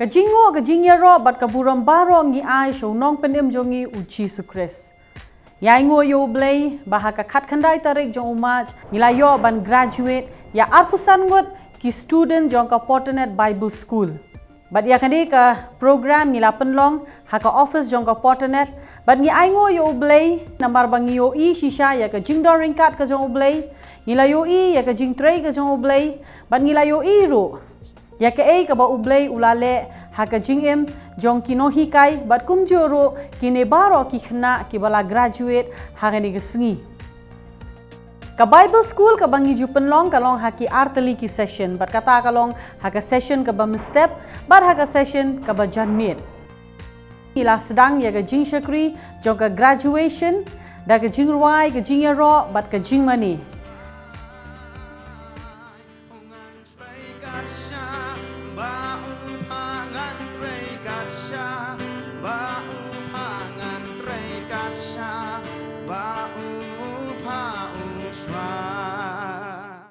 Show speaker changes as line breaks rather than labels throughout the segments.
Kajingo kajinyaro bat kaburam baro ngi ai show nong penem jongi uji sukres. Yai ngo yo blay bahaka khat khandai tarik jong umaj nilayo ban graduate ya arpusan ngot ki student jong ka Portanet Bible School. Bat ya kani ka program nila penlong haka office jong ka Portanet bat ngi ai ngo yo blay nambar bangi yo I shisha ya ka jingdor ringkat ka jong blay nilayo I ya ka jing tray ka jong blay bat nilayo I ro ya ke ei ka ba ublay ulale haka jingem jong kino hikai bat kumjoro kine baro ki khna ki bala graduate hagani gesngi ka Bible School ka bangi jupen long kalong haki arteli ki session bat kata kalong haka session ka ba step bat haka session ka ba janmit ila sedang ya ka jing shakri jong ka graduation da ka jing ruai ka jing ro bat ka jing mani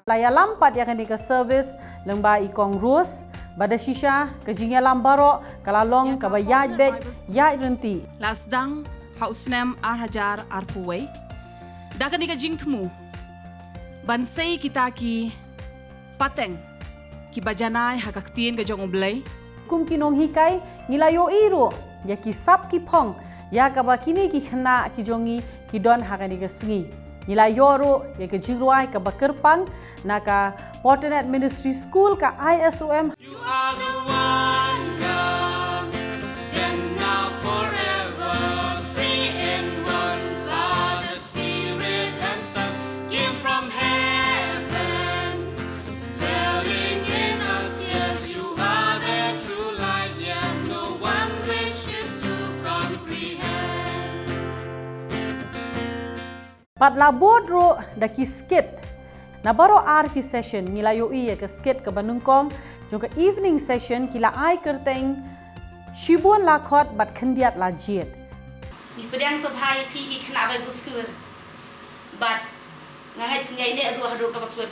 Laya lampat yang kini ke service lembah ikong rus pada shisha kejingnya lambaro kalalong ke bayaj bej yaj renti
lasdang hausnem arhajar arpuway dah kini ke jing temu bansai kita ki pateng ki bajanai hakaktien ke jong oblay
kum kinong hikai nilayo iro ya ki sap ki pong ya ka kini ki khna ki jongi ki don hakani ke singi nilai yoro ya ke jingruai ke bakerpang naka Portanet Ministry School ka ISOM.
You are the one God, and now forever, three in one, Father, Spirit, and Son, came from heaven, dwelling in us. Yes, you are the true light, yet no one wishes to comprehend.
Pat labod ro da ki skit na baro ar ki session ngilayo I ke skit ke banungkong jong ke evening session kila ai kerteng shibun lakot bat khandiat la jiet
ni pedang sobai pi ki khna Bible School but ngangai tungai ne adu hadu ka bakut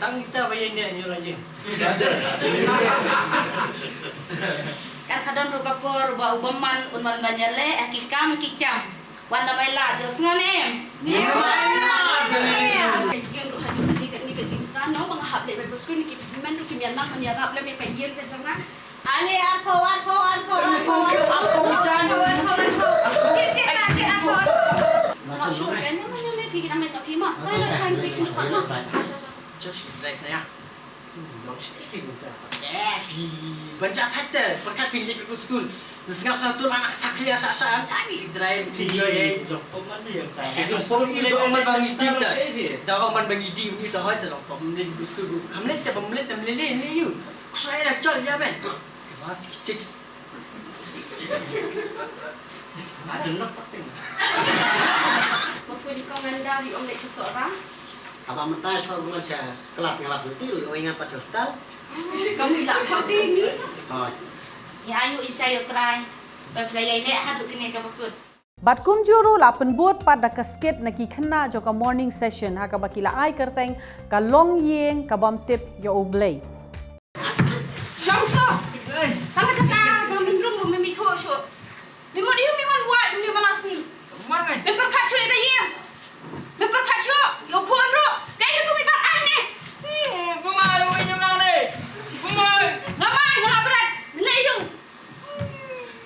tang kita bayi ne nyu raje
kan sadon ru ka for ba ubaman unman banyale akikam kikam wanda mai la jos ngane ni mana yen ru hadu ni ka cinta no bang hab le Bible School ni ki men ki mian nak mania gap le me ka yen ka changna ale arpo chan masuk kan ni mana me pi na me ta pi ma lai lai kan se ki pa ma
just like ya long sikit kita banyak kata berkat pilih Bible School Sengap satu anak takliah sasaan ani drive enjoy
Mana yang tak?
itu pun itu aman bagi kita dah aman bagi di itu hal sedang pemilih Bible School kamlet tak pemilih tak meleleh ni you saya dah call ya ben mat cek ada nak pakai
Mafu di komandari om lek seseorang
Apa mentai soal bulan saya kelas ngelap tiru yo ingat pas hospital.
kamu tak tahu ni
Oh.
ya ayu isayo try pelaya ini hadu kini ka bakut
bat kumjuru la penbuat pada ke skit na ki khna jo ka morning session haka bakila ai kerteng ka long yeng ka bam tip yo oblay
Syamka kamu cakap kamu minum mimi tu show mimo dia memang buat ni malasi
mana
memper pacu ada ye memper pacu yo pun ro dia tu mi ah ni
pemain yang ngane pemain
ngamai ngala berat nilai you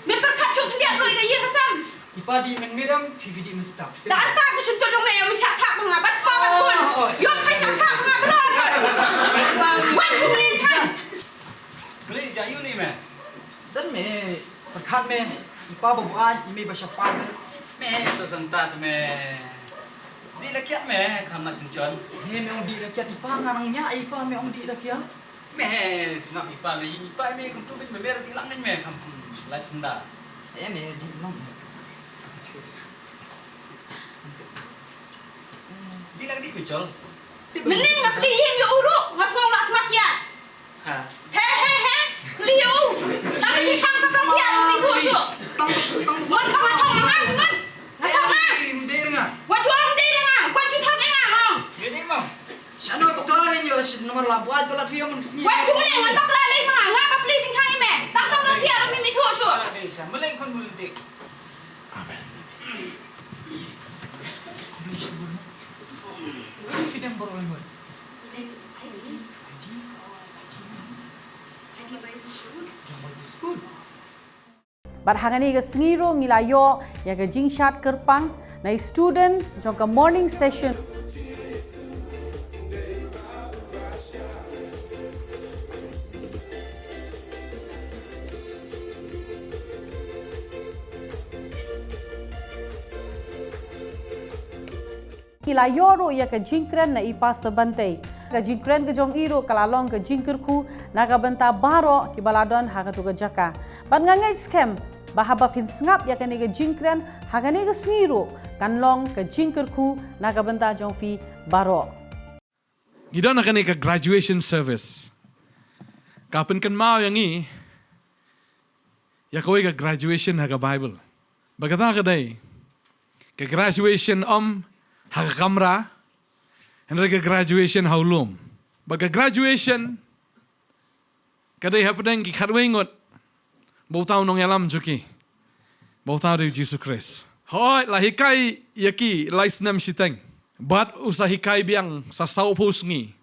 memper pacu dia ro ada ye pasam
ipadi men miram VVD mustaf
dah tak aku sentuh dong me mi syak tak mengabat pa batun yo kai syak tak mengabat wan tu ni chan
boleh jayu ni meh
dan me perkat me ipa babuan ime basyapan
meh tu sentat meh di lakiat meh kamat tunjon
me me undi rakyat ipa ngarangnya ipa me undi rakyat
meh ngap ipa meh ipa meh kum tu meh mer tilang ni meh kampung lat tenda
me di long
di lagi di kucol
Mening nak lihin yo uruk ngasong lak semakian
ha
he liu lagi ci sang ka perhatian mi tu syu mon ba thong ngang mon ngatong na
Hindi nga.
wa chuang de nga wa chu thak nga hong
Hindi mo.
Siya no doktor rin yun nomor lah buat balat film man kesini.
Wah, cuma yang ngan bakla leh mah, ngapa beli cing kai me? Tak tahu nanti ada mimi tu su.
Meleng kon bulik.
Kita baru lewat.
Bat hangani ga sngiro ngilayo ya ga jingshat kerpang na student jong ka morning session. Ngilayo ro ya ka jingkren na pastor Bante. Ka jingkren ke jong iro kalalong ke jingkerku na ka benta baro ki baladon ha ka tu ka jaka. Bat ngangai scam bahaba pin sngap ya kan ga jingkren hagani ga sngiru kanlong ka jingkerku na ka benta jong fi baro.
Gidon akan ka graduation service. Kapan kan mau yang ni ya kowe ka graduation haga Bible. Bagata ka dai. Ka graduation haga kamera. Henry ka graduation haulum. Baga graduation kadai hapdeng ki khatwengot. Bau tahu nong yalam juki. Bau tahu dari Jesus Christ. Hoi lahikai yaki laisnam siteng. Bat usahikai biang sasau pusngi.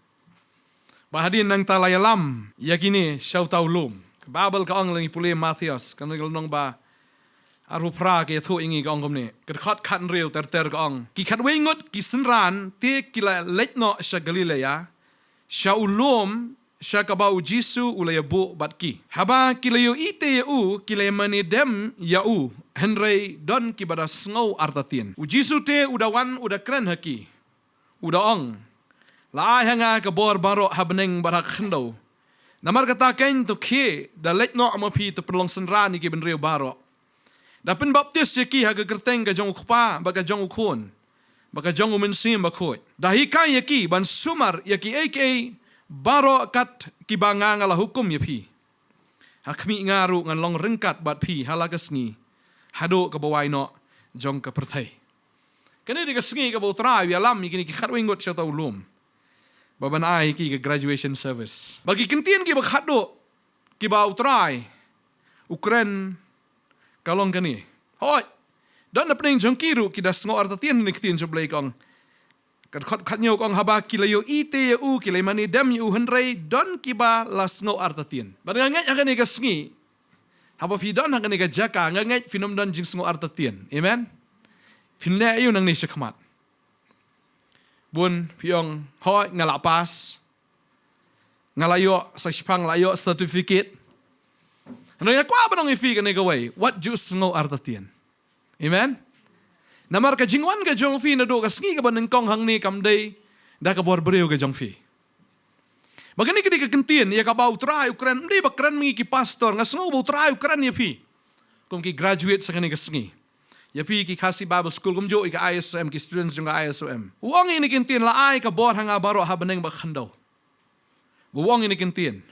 Bahadin nang talayalam yakini syau tahu lum. Babel ka ong langi pulih Matthias. Kanang nong ba aru pra ke thu ingi ka ong komni. Kedkhat khat real ter ka ong. Ki khat wengut ki senran te kila letno sya Galilea. Syau lum Sya kabau Jisu ulaya bu batki. Haba kilayo ite yau kilay manidem yau. Henry don kibada sngau artatin. Jisu te udawan udakren haki. Udaong. Laay hanga kabor baro habneng barak khendaw. Namar kataken to ke da letno amapi to perlong senran iki benreo baro. Da pen baptis yaki haga kerteng ka jong ukpa baga jong ukon. Baga jong umensim bakot. Da hikai yaki ban sumar yaki aka baro kat kibanga ngala hukum ya pi. Hakmi ngaru ngan long rengkat bat pi halagas ngi. Hado ka bawai no jong ka perthai. Kani di ka sngi ka bawtrai ya lam kini ki khatwingot sa taulum. Baban ai ki ka graduation service. Bagi kentien ki ba khado ki bawtrai. Ukren kalong kani. Hoi. Dan na pening jong kiru ki das ngo artatien ni ktien so blay kong. Kat nyo kong haba kilayo ite u kilay mani dem yu henry don kiba las ngo artatien. Barangay akan ika sngi. Haba pidon akan ika jaka ngangay finomdon jing ngo artatien. Amen. Finle ayo nang nisya kamat. Bun piyong hoy ngalapas. Ngalayo sa sipang layo certificate. Ano nga kwa ba nang ifi kan ika way? What juice ngo artatien. Amen. Namar ka jingwan ka jong fi na do ka sngi ka ba ng kong hang ni kamday da ka bor breu ka jong fi. Bagani ka di ka kentien ya ka ba utray ukran di ba kran mi ki pastor nga sngo ba utray ukran ya fi. Kung ki graduate sa kani ka sngi. Ya fi ki kasi Bible school kum jo ika ISOM ki students jong ka ISOM. Uang ini kentien la ay ka bor hanga baro habaneng ba khandaw. Uang ini kentien.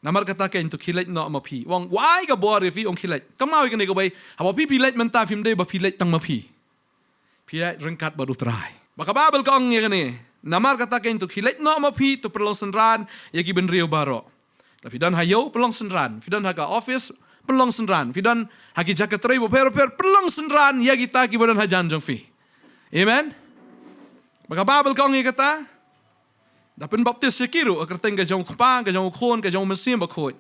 Namar kata ka into kilet no mapi. Uang why ka bor ya fi ong kilet. Kamawi ka ni ka bay haba pi pilet menta fim day ba pilet tang mapi. Pia rengkat baru terai. Baka babel kong ya kani. Namar kata kain tu kilet no mapi tu perlong senran ya ki benrio baro. Tapi dan hayo perlong senran. Fidan haga office perlong senran. Fidan hagi jaket rei bo per perlong senran ya kita ki badan hajan jong fi. Amen. Baka babel kong ya kata. Dapen baptis ya kiru akerteng ka jong kupang ka jong ukon ka jong mesim bakoi.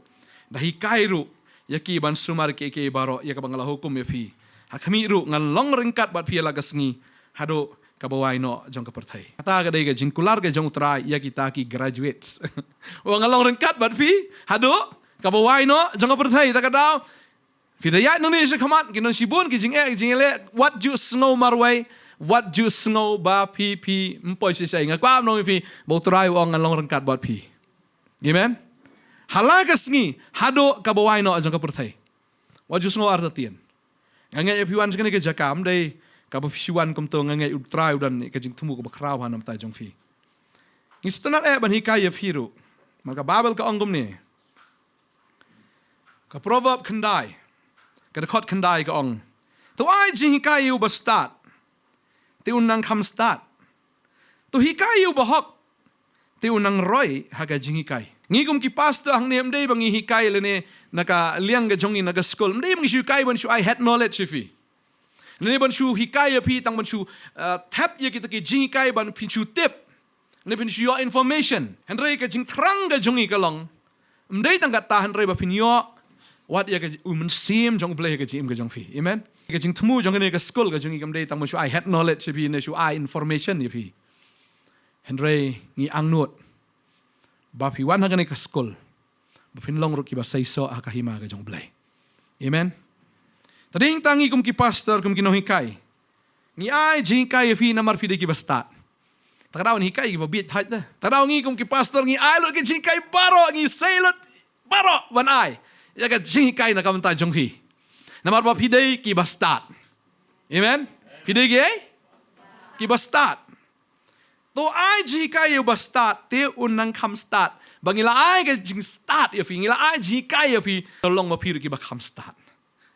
Dahi kairu ya ki ban sumar ke baro ya ka bangala hukum ya fi. Hakami ru ngan long rengkat bat pia lagas ngi hado kabawai no jong ka perthai. Kata ka dai ka jingkular ka jong utrai ya kita ki graduates. O ngan long rengkat bat pi hado kabawai no jong ka perthai ta ka daw. Fidayat nang ni sa kamat kinon sibun ki jing ele what juice snow marway what juice snow ba pi mpoy si sai nga kwa no fi bo utrai o ngan long rengkat bat pi. Amen. Halagas ngi hado kabawai no jong ka perthai. What juice snow artatien. Ngangai piwan sekali ke jakam dai kaba piwan kom to ngangai utrai udan ke jing tumu ko bakraw hanam ta jong fi. Ngistanat ban hikai ya piru. Maka babel ka ongom ni. Ka proverb kendai. Ka dekot kendai ka ong. To ai jing hikai yu ba start. Ti unang kam start. To hikai yu ba hok. ti unang roy haga jing hikai. Ngi kum ki pastor hang ne mdei bangi hikai le ne naka liang ga jongi naga school. Mdei bangi shu kai ban shu I had knowledge fi. Ne ban shu hikai pi tang ban shu tap ye kita ki jing hikai ban pin shu tip. Ne pin shu your information. Henry ka jing trang ga jongi ka long. Mdei tang ka ta Henry ba pin yo what ya ka sim jong play ka jim ga jong fi. Amen. Ka jing tmu jong ne ka school ga jongi kam dei tang ban shu I had knowledge fi ne shu I information ye fi. Henry ngi ang not. Ba pi wan haga ne ka school. Ba pin long ru ki ba sai so ha ka hima ga jong play. Amen. Tading tangi kum ki pastor kum ki no hikai. Ngi ai jing kai fi namar fi de ki ba start. Takadaw ni hikai ki ba bit height na. Takadaw ngi kum ki pastor ngi ai lot ki jing kai baro ngi sai lot baro wan ai. Ya ka jing hikai na kam ta jong fi. Namar ba fi de ki ba start. Amen. Fi de ki ba start. To ai ji kai yu ba start te unang kam start. Bangila ai ka jing start ya fi ngila ai ji kai ya fi long ma pi ki ba kam start.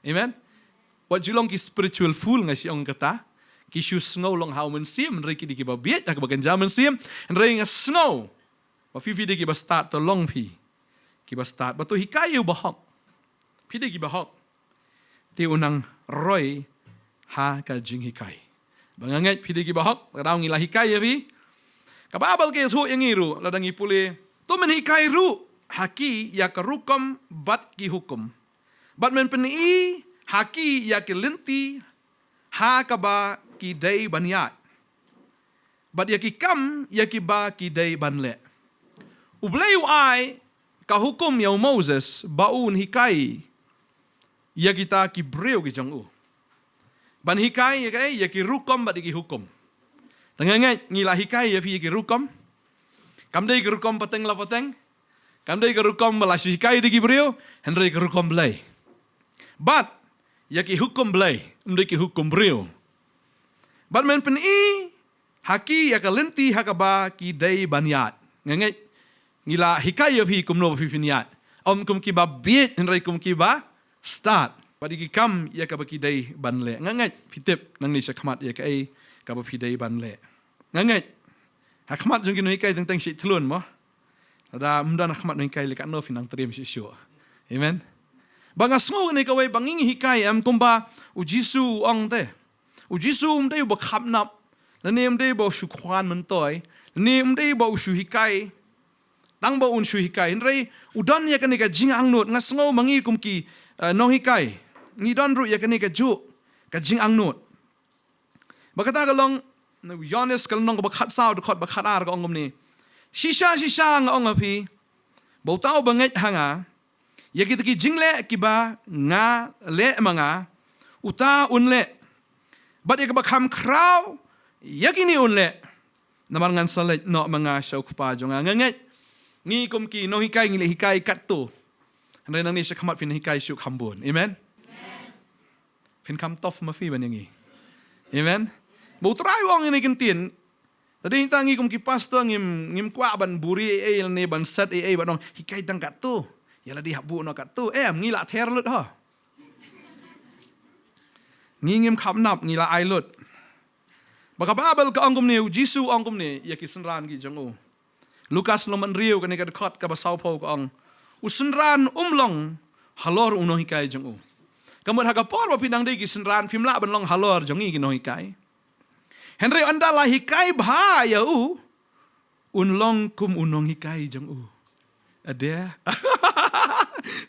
Amen. Wat julong ki spiritual fool nga si ong kata. Ki shu snow long how men sim re ki di ki ba biet ka ba ganja men sim re nga snow. Ba fi di ki ba start to long pi. Ki ba start ba to hikai yu ba hok. Pi di ki ba hok. Te unang roy ha ka jing hikai. Banganget pi di ki ba hok ka daw ngila hikai ya fi. Kababal ke su yang iru ladang ipule tu men hikai ru haki ya kerukom bat ki hukum bat men peni haki ya ke lenti ha kaba ki dei banyat bat ya ki kam ya ki ba ki dei banle ublei ai ka hukum ya Moses baun hikai ya kita ki breu ki jong u ban hikai ya ki rukom bat ki hukum. Tengah ngila hikai ya pi ki rukom. Kam dei ki rukom pateng la pateng. Kam dei ki rukom balas hikai di ki brio, Henry ki rukom blai. But ya ki hukum blai, mdei ki hukum brio. But men pen haki ya ka lenti hakaba ki dei banyat. Ngangai ngila hikai ya pi kum no pi piniat. Kum ki ba biet Henry kum ki ba start. Padi ki kam ya ka ba ki dei banle. Ngangai pitip nang ni sa kamat ya ka ai ka ba pi dei banle. Ngangai hakmat jong ki no hikai teng si thlun mo. Ada mdan hakmat no hikai lekat no finang trim si syo. Amen. Banga sngo ni ka wei banging hikai am kumba ujisu ong te. Ujisu mdei ba khapnap. Lani mdei ba shu khwan men toy. Lani mdei ba ushu hikai. Tang ba un shu hikai. Nrei udan ya ka ni ka jing ang not nga sngo mangi kum ki no hikai. Ni don ru ya ka ni ka ju ka jing ang not. Bakata ka long Yones ka long ba khat sao de khot ba khat ar ka ongom ni. Shisha nga ong api. Bo tao ba ngai hanga. Ya kita ki jingle ki ba nga le manga uta unle. But ya ka ba kham kraw ya ki ni unle. Namar ngan salet no mga shauk pa jonga ngangai. Ngi kum ki no hikai ngile hikai kat tu. Andai nang ni sa khamat fin hikai shuk hambun. Amen. Fin kam tof ma fi ban yangi. Amen. Bau try wong ini kentin. Tadi tangi kum ki pastor ngim kwa ban buri ne ban set ban nong hikai tang kat tu. Ya la di habu no kat tu. Ngila ther lut ha. Ngim khap nap ngila ai lut. Baka babel ka angkum ni Jisu angkum ni ya ki senran ki jong u. Lukas loman riu ka ni ka khot ka ba sau po ka ang. Usenran umlong halor uno hikai jong u. Kamut haga por ba pinang di ki senran fimla ban long halor jong i ki no hikai. Henry anda lah hikai bha ya u unlong kum unong hikai jong u. Ada.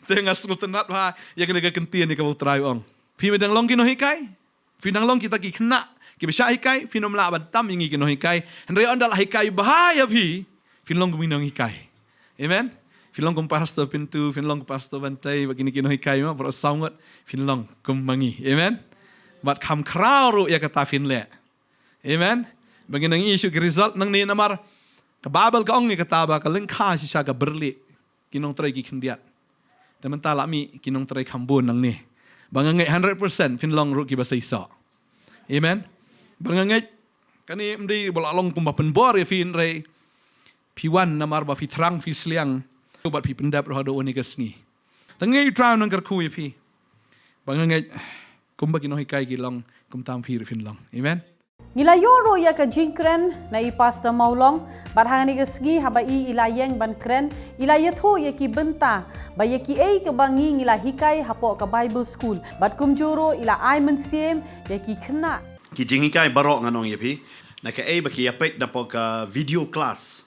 Tengah sultanat bha ya kena kentien ni ka try ong. Pi medang long ki no hikai. Finang long kita ki kena ki bisa hikai finom la ban tam ingi ki no hikai. Henry anda lah hikai bha ya pi finlong kum inong hikai. Amen. Finlong kum pastor pintu finlong kum pastor bantai begini ki no hikai ma bro saungot finlong kum mangi. Amen. Bat kam krau ya kata finle. Amen. Bagi nang isu ki result nang ni namar kababel ka ong ni kataba ka lengkha si siya ka berli kinong try ki kendiat. Teman lami kinong try kambun nang ni. Bangangai 100% finlong ru ki basa isa. Amen. Bangangai kani mdi bolalong kumba penbor ya fin rei piwan namar ba fi terang fi sliang bat pi pendap ro do ni kasni. Tangai traun nang karku ya pi. Bangangai kumba kinong hikai ki long kum tam pi finlong. Amen.
Ngila yoro ya ka jingkren na i pastor Maulong, bat hangani ka sgi haba i ilayeng ban kren, ilayatho ya ki benta, ba ya ki ei ka bangi ngila hikai hapo ka Bible school, bat kumjuro ila ai mensiem ya ki kena.
Ki jinghikai barok nganong yapi, na ka ei ba ki yapet na po ka video class.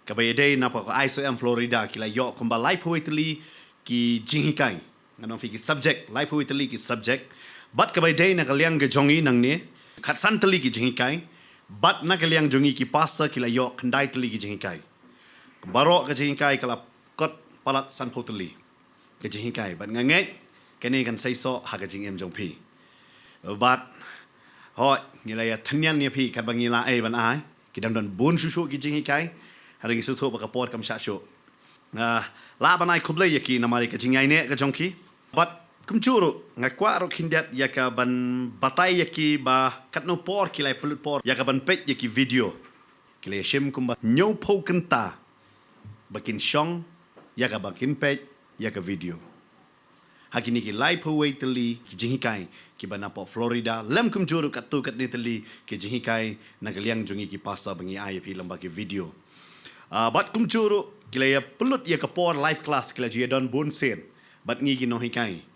Ka ba yedei na po ka ISOM Florida kila yok kumba life Italy ki jinghikai. Nganong fi ki subject, life Italy ki subject. Bat ka ba yedei na kaliang ka jongi nang ni, kat san tali ki jinghikai, bat na kaliang jongi ki pasta kila yok kendai tali ki jinghikai. Barok ka jinghikai kala kot palat san po tali. Ka jinghikai, bat nganget, kani kan saiso ha ka jingem jong pi. Bat, hoi, ngila ya tanyan ni pi kat bang ngila ban ai, ki dam don bun susu ki jinghikai, hari ki susu ba ka pot kam sha shu. La ban ai kublai ya ki namari ka jingai ne ka jongki. Bat kumcuru ngakwa ro kindat ya ka ban batai ya ki ba katno por ki lai pelut por ya ka ban pet ya ki video ki lai shim kumba nyau po kenta bakin shong ya ka bakin pet ya ka video hakini ki lai po waitali ki jinghikai ki ban apo Florida lem kumcuru katu kat netali ki jinghikai na kaliang jungi ki pasta bangi ai pi lamba ki video bat kumcuru ki lai pelut ya ka por live class ki lai ji don bun sen bat ngi ki no hikai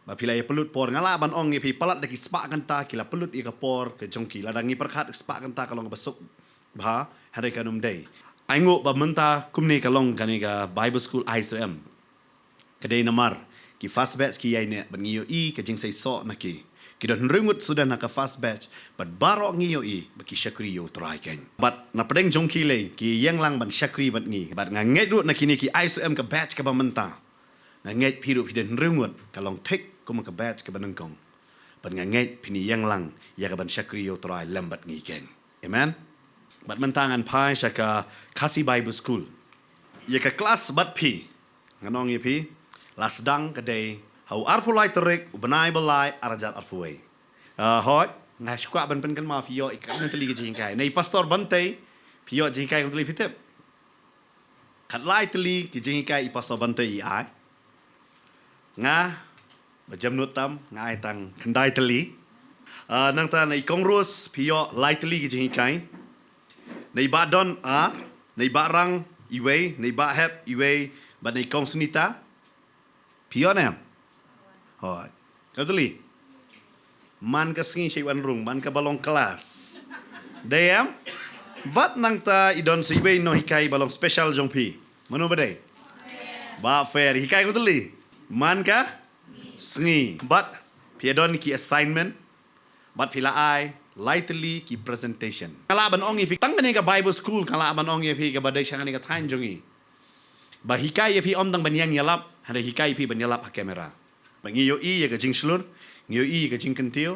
ba pila ya pelut por ngala ban ong ya pi palat daki spa kanta kila pelut ya ka por ke jongki ladangi perkhat spa kanta kalong besuk ba hari kanum day aingo ba menta kumni kalong kani ka Bible school ISOM kedai namar ki fast batch ki yaine ban ngiyo i ke jing sai so naki ki don ringut sudah na ka fast batch but barok ngiyo i baki shakri yo try ken but na pedeng jongki le ki yang lang ban shakri bat ngi bat nganget ru nakini ki ISOM ka batch ka ba menta nganget piru piden ringut kalong tek kuma ka batch ka banengkong ban nganget pini yang lang ya ka ban shakri yo try lambat ngi ken amen bat mentangan pai shaka kasi Bible school ya ka kelas bat pi nganong ya pi las dang kadai hau arpulai terik ubenai belai arajat arpuai hot ngai shukwa ban pen kan ma fi yo ikan teli ke jingkai nei pastor bantai pi yo jingkai teli fitep kat lai teli ke jingkai pastor bantai ai nga bajam nutam ngai tang kendai teli nang ta nei kongrus pio lai teli ki jingkai nei badon nei barang iwe nei ba hep iwe ba nei kong sunita pio nam hoi ka teli man ka singi shei wan rung man ka balong kelas deyam bat nang ta idon siwe no hikai balong special jongpi manu badai ba fair hikai ko teli man ka sengi but piadon ki assignment but pila ai lightly ki presentation kala ban ong ifi tang ka Bible school kala ban ong ifi ka badai shang ka thain jongi ba hikai ifi om tang ban yang yalap hada hikai ifi ban yalap ha kamera ba ngiyo i ya ka jing slur ngiyo i ka jing kentil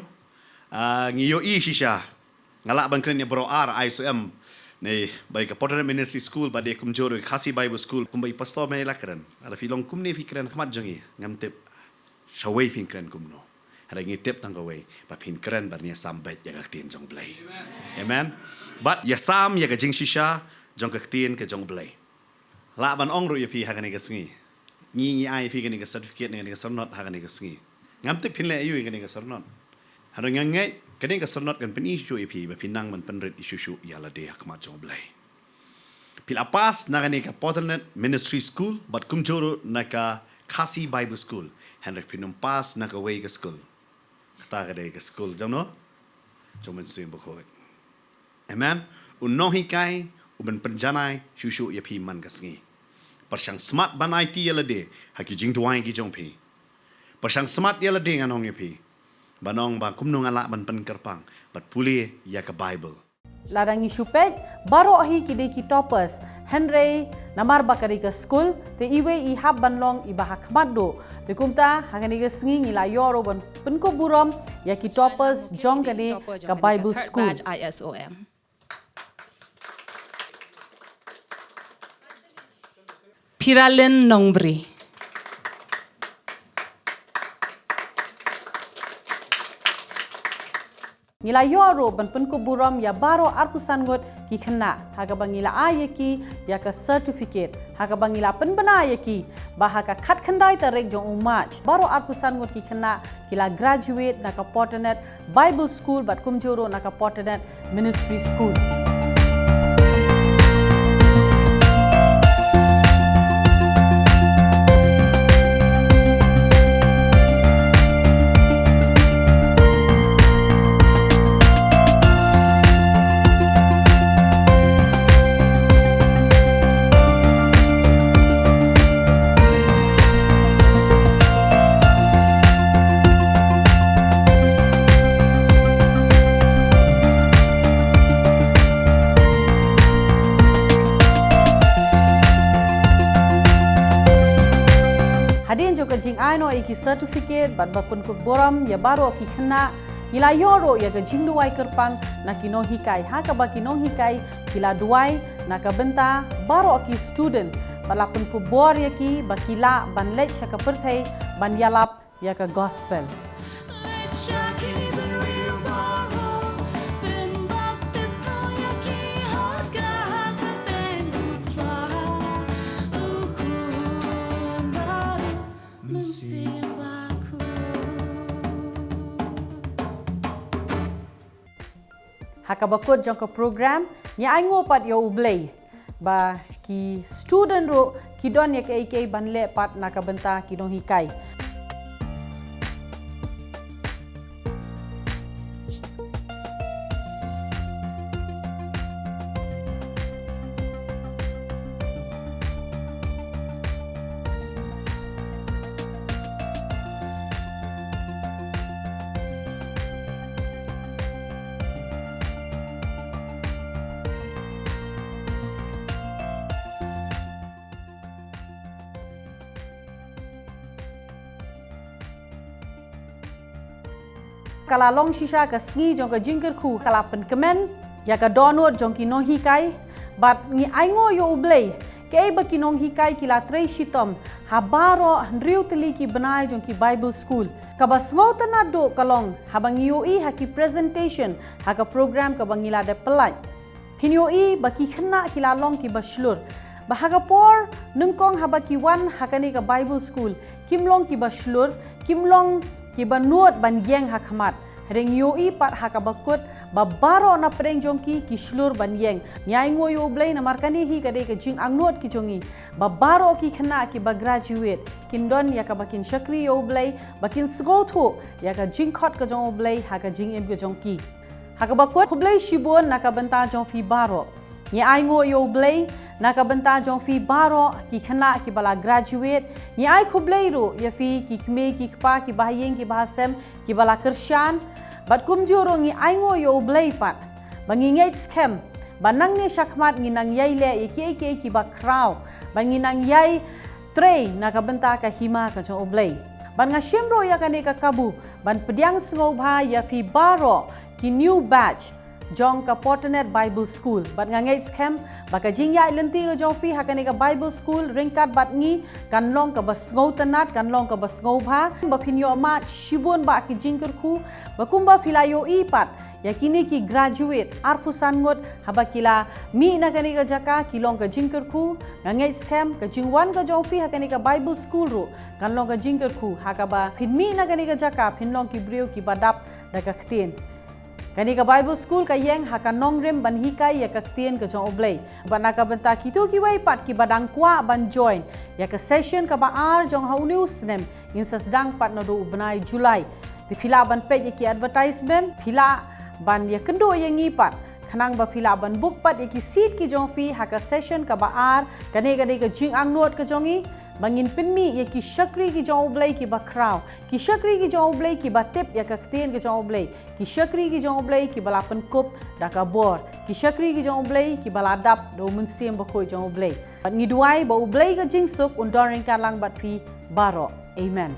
ngiyo i shisha ngala ban kren ya bro ar ISOM nei bai ka Portland Ministry School ba de kumjoro kasi Bible School kumbai pastor mai lakran ada filong kumni fikran khmat jongi ngam tip shawai fin kren kumno ada ngi tip tang kawai ba pin kren bar nia sambat ya kaktin jong blai amen but ya sam ya ka jing shisha jong kaktin ka jong blai la ban ong ru ya pi ha ka ni ka sngi ngi ai fi ka ni ka certificate ni ka sarnot ha ka ni ka sngi ngam tip pin le ayu ka ni ka sarnot ada ngangai kadang ka sarnot kan pen isu ipi ba pinang man penrit isu ya la de akma jong blai pil apas na ka ni ka Portland Ministry School but kumjoro na ka Kasi Bible School Henrik pinum pas na ka way ka school kata ka day ka school jam no jom men suim bokoi amen unno hikai uben penjanai shushu ya pi man ka sngi parsang smart ban IT ya la de haki jing tuai ki jong pi parsang smart ya la de nganong ya pi banong bang kumnung ala ban pen kerpang bat puli ya ka Bible
Ladangi shupet baro ahi kide ki toppers Henry namar bakari ka school te iwe I hab banlong iba hakmat do te kumta hangani ka sngi ngila yoro ban penko buram ya ki toppers jong kane ka Bible school
ISOM Piralen Nongbri
ngila yoro ban pen ko buram ya baro arpusan ngot ki khna haga bangila ayeki ya ka certificate haga bangila pen bana yeki bahaka khat khandai tarek jong umach baro arpusan ngot ki khna kila graduate naka Portanet Bible School bat kumjoro naka Portanet Ministry School. Hadin jo ka jing aino iki certificate bat bapun ku boram ya baro ki khna ngila yoro ya ka jing duai kerpang na kinong hikai ha ka ba kinong hikai kila duai na ka benta baro ki student balapun ku bor ya ki bakila ban lech ka perthai ban yalap ya ka gospel. Hakabakut jong ka program nya ai ngo pat yo ublei ba ki student ro ki don ya ke banle pat na ka benta ki dong hikai. Kala long shisha ka sngi jong ka jingker khu kala pen kemen ya ka donut jong ki no hikai bat ngi aingo yo ublei ke ba ki nong hikai kila trei shitom habaro riu teli ki banai jong ki Bible School ka bas ngotana do kalong habang yo I haki presentation haka program ka bangila de pelai hinyo I ba ki khna kila long ki baslur bahaga por nungkong haba ki wan hakani ka Bible School kimlong ki baslur kimlong ki banuot ban yeng hakmat ring yo I pat hakabakut babaro na preng jongki ki slur ban yeng nyai ngo yo blai na markani hi kade ka jing angnot ki jongi babaro ki khna ki ba graduate kindon ya ka bakin shakri yo blai bakin sgotho ya ka jing khot ka jong blai ha ka jing em ka jongki hakabakut blai shibon na ka banta jong fi baro nyai ngo yo blai naka benta jong fi baro ki khana ki bala graduate ni ai khublei ro ya fi ki kme ki kpa ki bahayeng ki bahasem ki bala kershan bat kumjuro ngi ai ngo yo blei pat bangi ngeit scam banang ne shakmat ngi nang yai le ki ba kraw bangi nang yai trei naka benta ka hima ka jong oblei ban nga shimro ya kane ka kabu ban pediang sngo bha ya fi baro ki new batch jong ka Portanet Bible School bat nga ngei scam baka jingya lenti jong fi hakane ka Bible School ringkat bat ngi kan long ka bas ngau tanat kan long ka bas ngau bha ba phinyo ma shibon ba ki jingker khu bakumba philayo I pat yakini ki graduate arpusan ngot haba kila mi na kane ka jaka kilong ka jingker khu nga ngei scam ka jingwan ka jong fi hakane ka Bible School ro kan long ka jingker khu hakaba phin mi na kane ka jaka phin long ki brio ki badap da ka khtin kani ka Bible School ka yeng haka nongrem ban hikai ya ka ktien ka jong oblei bana ka benta kitu ki wai pat ki badang kwa ban join ya ka session ka ba ar jong hauniu snem in sasdang pat no do ubnai Julai di phila ban page ki advertisement phila ban ya kendo yengi pat khanang ba phila ban book pat ya ki seat ki jong fi haka session ka ba ar kani ka jing ang not ka jongi bangin pinmi ya ki shakri ki jong oblei ki ba kraw ki shakri ki jong oblei ki ba tip ya ka ktien ki jong oblei ki shakri ki jong oblei ki bala pen kup da ka bor ki shakri ki jong oblei ki bala dap do mun siem ba khoi jong oblei ngi duai ba oblei ka jing suk undoring ka lang bat fi baro amen.